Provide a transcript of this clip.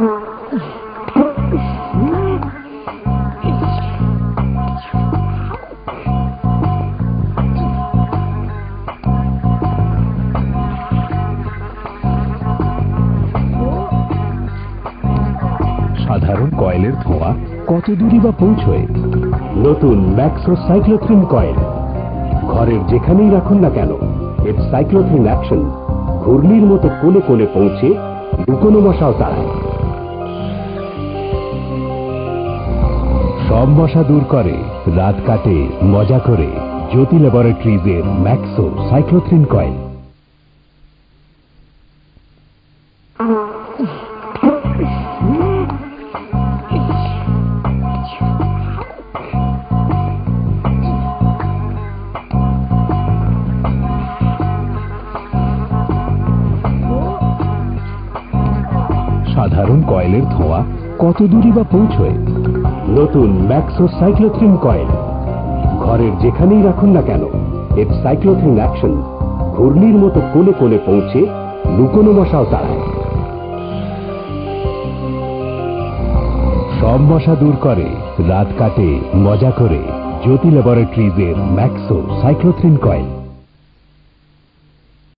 সাধারণ কয়েলের ধোঁয়া কত দূরই বা পৌঁছয়? নতুন ম্যাক্সো সাইক্লোথ্রিন কয়েল। ঘরের যেখানেই রাখুন না কেন, এর সাইক্লোথ্রিন অ্যাকশন ঘূর্ণির মতো কোণে কোণে পৌঁছে লুকোনো মশাও তাড়ায়। সব মশা দূর করে, রাত কাটে মজা করে জ্যোতি ল্যাবরেটরিজের ম্যাক্সো সাইক্লোথ্রিন কয়েল। সাধারণ কয়েলের ধোঁয়া কত দূরই বা পৌঁছয়? নতুন ম্যাক্সো সাইক্লোথ্রিন কয়েল। ঘরের যেখানেই রাখুন না কেন, এর সাইক্লোথ্রিন অ্যাকশন ঘূর্ণির মতো কোণে কোণে পৌঁছে লুকোনো মশাও তাড়ায়। সব মশা দূর করে, রাত কাটে মজা করে জ্যোতি ল্যাবরেটরিজের ম্যাক্সো সাইক্লোথ্রিন কয়েল।